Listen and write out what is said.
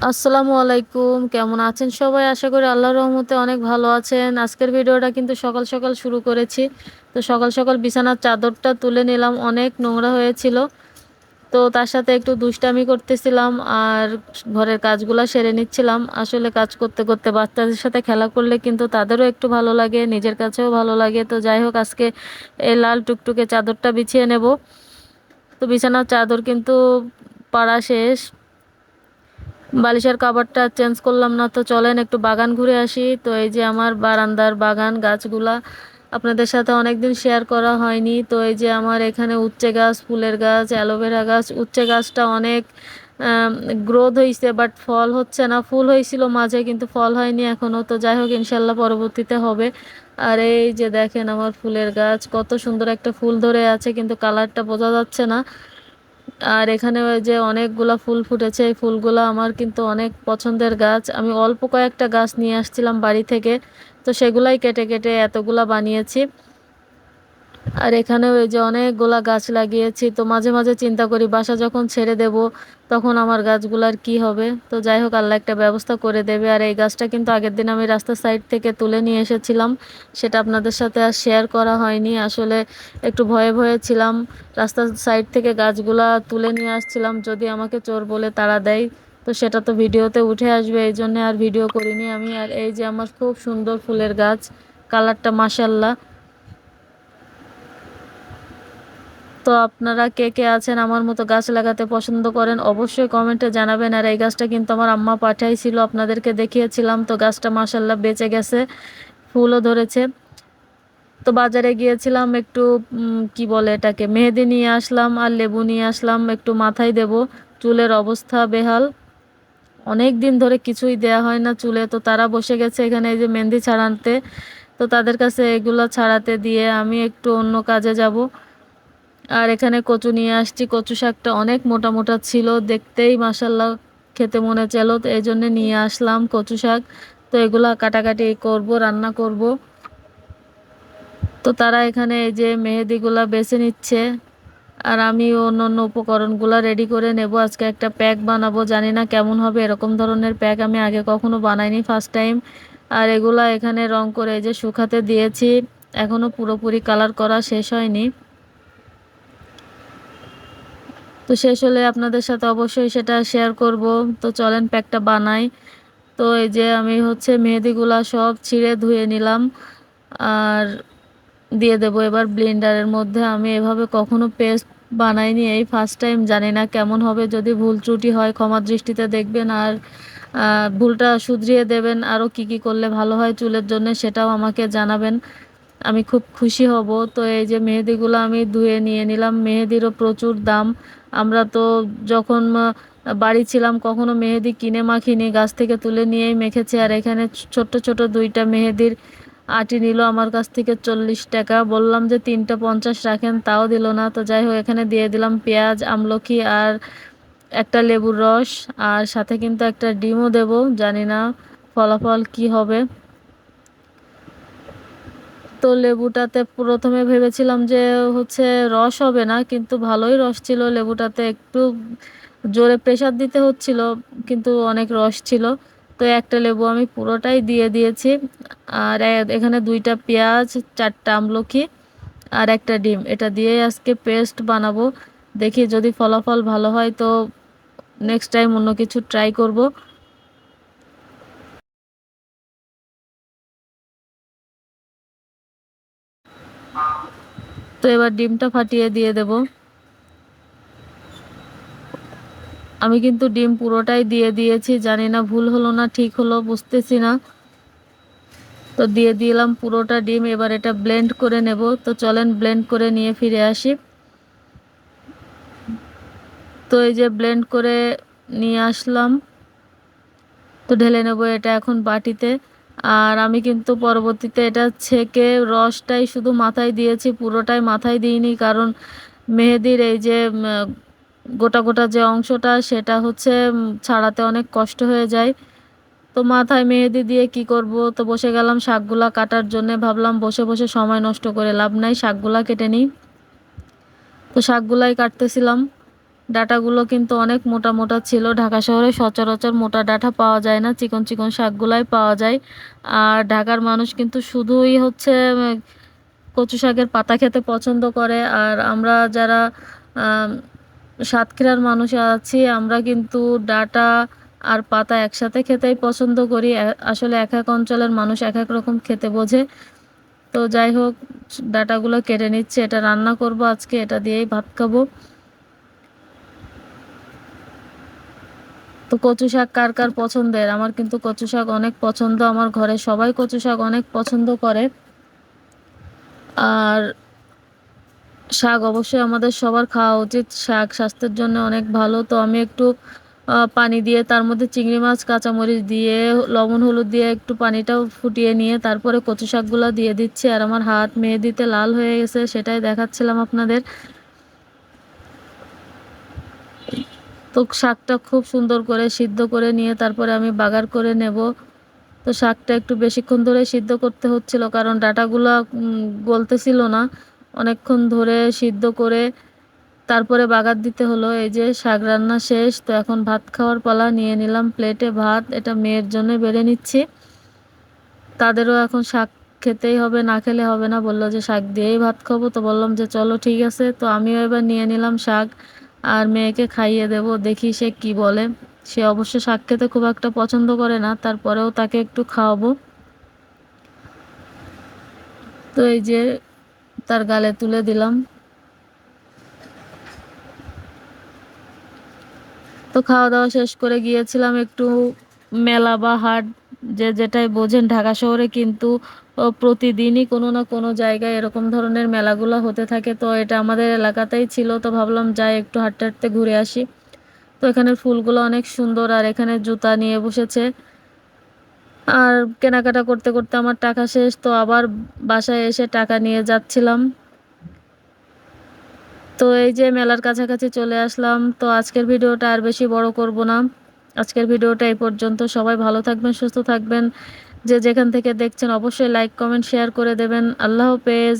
আসসালামু আলাইকুম, কেমন আছেন সবাই? আশা করি আল্লাহর রহমতে অনেক ভালো আছেন। আজকের ভিডিওটা কিন্তু সকাল সকাল শুরু করেছি। তো সকাল সকাল বিছানার চাদরটা তুলে নিলাম, অনেক নোংরা হয়েছিল। তো তার সাথে একটু দুষ্টামি করতেছিলাম আর ঘরের কাজগুলা সেরে নিচ্ছিলাম। আসলে কাজ করতে করতে বাচ্চাদের সাথে খেলা করলে কিন্তু তাদেরও একটু ভালো লাগে, নিজের কাছেও ভালো লাগে। তো যাই হোক, আজকে এই লাল টুকটুকে চাদরটা বিছিয়ে নেব। তো বিছানার চাদর কিন্তু পাড়া শেষ, বালিশের কাভারটা চেঞ্জ করলাম না। তো চলেন একটু বাগান ঘুরে আসি। তো এই যে আমার বারান্দার বাগান, গাছগুলা আপনাদের সাথে অনেকদিন শেয়ার করা হয়নি। তো এই যে আমার এখানে উচ্ছে গাছ, ফুলের গাছ, অ্যালোভেরা গাছ। উচ্ছে গাছটা অনেক গ্রোথ হয়েছে, বাট ফল হচ্ছে না। ফুল হয়েছিল মাঝে, কিন্তু ফল হয়নি এখনো। তো যাই হোক, ইনশাল্লাহ পরবর্তীতে হবে। আর এই যে দেখেন আমার ফুলের গাছ, কত সুন্দর একটা ফুল ধরে আছে, কিন্তু কালারটা বোঝা যাচ্ছে না। আর এখানে ওই যে অনেকগুলা ফুল ফুটেছে, এই ফুলগুলা আমার কিন্তু অনেক পছন্দের গাছ। আমি অল্প কয়েকটা গাছ নিয়ে আসছিলাম বাড়ি থেকে, তো সেগুলাই কেটে কেটে এতগুলা বানিয়েছি। আর এখানে ওই যে অনেকগুলা গাছ লাগিয়েছি। তো মাঝে মাঝে চিন্তা করি বাসা যখন ছেড়ে দেব তখন আমার গাছগুলার কি হবে। তো যাই হোক, আল্লাহ একটা ব্যবস্থা করে দেবে। আর এই গাছটা কিন্তু আগের দিন আমি রাস্তার সাইড থেকে তুলে নিয়ে এসেছিলাম, সেটা আপনাদের সাথে আর শেয়ার করা হয়নি। আসলে একটু ভয়ে ভয়ে ছিলাম, রাস্তার সাইড থেকে গাছগুলা তুলে নিয়ে আসছিলাম, যদি আমাকে চোর বলে তাড়া দেয় তো সেটা তো ভিডিওতে উঠে আসবে, এই জন্য আর ভিডিও করিনি আমি। আর এই যে আমার খুব সুন্দর ফুলের গাছ, কালারটা মাশাল্লাহ। তো আপনারা কে কে আছেন আমার মতো গাছ লাগাতে পছন্দ করেন, অবশ্যই কমেন্টে জানাবেন। আর এই গাছটা কিন্তু আমার আম্মা পাঠাইছিল, আপনাদেরকে দেখিয়েছিলাম। তো গাছটা মাশাল্লাহ বেঁচে গেছে, ফুলও ধরেছে। তো বাজারে গিয়েছিলাম একটু কি বলে এটাকে, মেহেদি নিয়ে আসলাম আর লেবু নিয়ে আসলাম, একটু মাথায় দেব। চুলের অবস্থা বেহাল, অনেক দিন ধরে কিছুই দেয়া হয় না চুলে। তো তারা বসে গেছে এখানে এই যে মেহেন্দি ছাড়াতে। তো তাদের কাছে এগুলো ছাড়াতে দিয়ে আমি একটু অন্য কাজে যাব। আর এখানে কচু নিয়ে আসছি, কচু শাকটা অনেক মোটা মোটা ছিল, দেখতেই মাসাল্লাহ খেতে মনে চাইলো, তো এই জন্য নিয়ে আসলাম কচু শাক। তো এগুলা কাটাকাটি করব, রান্না করব। তো তারা এখানে এই যে মেহেদিগুলা বেছে নিচ্ছে, আর আমি অন্য অন্য উপকরণগুলা রেডি করে নেব। আজকে একটা প্যাক বানাবো, জানি না কেমন হবে। এরকম ধরনের প্যাক আমি আগে কখনো বানাইনি, ফার্স্ট টাইম। আর এগুলা এখানে রং করে এই যে শুকাতে দিয়েছি, এখনো পুরোপুরি কালার করা শেষ হয়নি। তো শেষ হলে আপনাদের সাথে অবশ্যই সেটা শেয়ার করব। তো চলেন প্যাকটা বানাই। তো এই যে আমি হচ্ছে মেহেদিগুলা সব ছিঁড়ে ধুয়ে নিলাম আর দিয়ে দেবো এবার ব্লেন্ডারের মধ্যে। আমি এভাবে কখনো পেস্ট বানাইনি, এই ফার্স্ট টাইম, জানি না কেমন হবে। যদি ভুল ত্রুটি হয় ক্ষমা দৃষ্টিতে দেখবেন, আর ভুলটা শুধরিয়ে দেবেন। আরও কি কি করলে ভালো হয় চুলের জন্য সেটাও আমাকে জানাবেন, আমি খুব খুশি হব। তো এই যে মেহেদিগুলো আমি ধুয়ে নিয়ে নিলাম, মেহেদিরও প্রচুর দাম। আমরা তো যখন বাড়ি ছিলাম কখনো মেহেদি কিনে মাখিনি, গাছ থেকে তুলে নিয়েই মেখেছি। আর এখানে ছোট্ট ছোট দুইটা মেহেদির আটি নিল আমার কাছ থেকে 40 টাকা। বললাম যে 3টা 50 রাখেন, তাও দিল না। তো যাই হোক, এখানে দিয়ে দিলাম পেঁয়াজ, আমলকি আর একটা লেবুর রস, আর সাথে কিন্তু একটা ডিমও দেব, জানি না ফলাফল কি হবে। তো লেবুটাতে প্রথমে ভেবেছিলাম যে হচ্ছে রস হবে না, কিন্তু ভালোই রস ছিল লেবুটাতে। একটু জোরে প্রেসার দিতে হচ্ছিল, কিন্তু অনেক রস ছিল। তো একটা লেবু আমি পুরোটাই দিয়ে দিয়েছি। আর এখানে 2টা পেঁয়াজ, 4টা আমলকি আর একটা ডিম, এটা দিয়ে আজকে পেস্ট বানাবো। দেখি যদি ফলাফল ভালো হয় তো নেক্সট টাইম অন্য কিছু ট্রাই করব। তো এবার ডিমটা ফাটিয়ে দিয়ে দেব। আমি কিন্তু ডিম পুরোটাই দিয়ে দিয়েছি, জানি না ভুল হলো না ঠিক হলো বুঝতেছি না। তো দিয়ে দিলাম পুরোটা ডিম, এবার এটা ব্লেন্ড করে নেব। তো চলেন ব্লেন্ড করে নিয়ে ফিরে আসি। তো এই যে ব্লেন্ড করে নিয়ে আসলাম, তো ঢেলে নেব এটা এখন বাটিতে। আর আমি কিন্তু পরবর্তীতে এটা ছেঁকে রসটাই শুধু মাথায় দিয়েছি, পুরোটাই মাথায় দিইনি, কারণ মেহেদির এই যে গোটা গোটা যে অংশটা সেটা হচ্ছে ছাড়াতে অনেক কষ্ট হয়ে যায়। তো মাথায় মেহেদি দিয়ে কি করব, তো বসে গেলাম শাকগুলা কাটার জন্য। ভাবলাম বসে বসে সময় নষ্ট করে লাভ নাই, শাকগুলা কেটে নিই। তো শাকগুলাই কাটতেছিলাম। ডাঁটাগুলো কিন্তু অনেক মোটা মোটা ছিল। ঢাকা শহরে সচরাচর মোটা ডাঁটা পাওয়া যায় না, চিকন চিকন শাকগুলাই পাওয়া যায়। আর ঢাকার মানুষ কিন্তু শুধুই হচ্ছে কচু শাকের পাতা খেতে পছন্দ করে। আর আমরা যারা সাতক্ষীরার মানুষ আছি, আমরা কিন্তু ডাঁটা আর পাতা একসাথে খেতেই পছন্দ করি। আসলে এক এক অঞ্চলের মানুষ এক এক রকম খেতে বোঝে। তো যাই হোক, ডাঁটাগুলো কেটে নিচ্ছে, এটা রান্না করব আজকে, এটা দিয়েই ভাত খাবো। তো কচু শাক কার কার পছন্দের? আমার কিন্তু কচু শাক অনেক পছন্দ, আমার ঘরে সবাই কচু শাক অনেক পছন্দ করে। আর শাক অবশ্যই আমাদের সবার খাওয়া উচিত, শাক স্বাস্থ্যের জন্য অনেক ভালো। তো আমি একটু পানি দিয়ে তার মধ্যে চিংড়ি মাছ কাঁচামরিচ দিয়ে লবণ হলুদ দিয়ে একটু পানিটাও ফুটিয়ে নিয়ে তারপরে কচু শাকগুলো দিয়ে দিচ্ছি। আর আমার হাত মেহেদিতে লাল হয়ে গেছে, সেটাই দেখাচ্ছিলাম আপনাদের। তো শাকটা খুব সুন্দর করে সিদ্ধ করে নিয়ে তারপরে আমি বাগার করে নেব। তো শাকটা একটু বেশিক্ষণ ধরে সিদ্ধ করতে হচ্ছিল, কারণ ডাঁটাগুলা গলতেছিল না। অনেকক্ষণ ধরে সিদ্ধ করে তারপরে বাগার দিতে হলো। এই যে শাক রান্না শেষ, তো এখন ভাত খাওয়ার পালা। নিয়ে নিলাম প্লেটে ভাত, এটা মেয়ের জন্য বেড়ে নিচ্ছি। তাদেরও এখন শাক খেতেই হবে, না খেলে হবে না, বললো যে শাক দিয়েই ভাত খাবো। তো বললাম যে চলো ঠিক আছে। তো আমিও এবার নিয়ে নিলাম শাক, আর মেয়েকে খাইয়ে দেব, দেখি সে কি বলে। সে অবশ্য শাক খেতে খুব একটা পছন্দ করে না, তারপরেও তাকে একটু খাওয়াবো। তো এই যে তার গালে তুলে দিলাম। তো খাওয়া দাওয়া শেষ করে গিয়েছিলাম একটু মেলা বা হাট, যে যেটাই বোঝেন। ঢাকা শহরে কিন্তু প্রতিদিনই কোনো না কোনো জায়গায় এরকম ধরনের মেলাগুলো হতে থাকে। তো এটা আমাদের এলাকাতেই ছিল, তো ভাবলাম যাই একটু হাঁটতে হাঁটতে ঘুরে আসি। তো এখানের ফুলগুলো অনেক সুন্দর, আর এখানে জুতা নিয়ে বসেছে। আর কেনাকাটা করতে করতে আমার টাকা শেষ, তো আবার বাসায় এসে টাকা নিয়ে যাচ্ছিলাম। তো এই যে মেলার কাছাকাছি চলে আসলাম। তো আজকের ভিডিওটা আর বেশি বড় করব না, আজকের ভিডিওটা এই পর্যন্ত। সবাই ভালো থাকবেন, সুস্থ থাকবেন। যে যেখান থেকে দেখছেন অবশ্যই লাইক কমেন্ট শেয়ার করে দেবেন। আল্লাহ হাফেজ।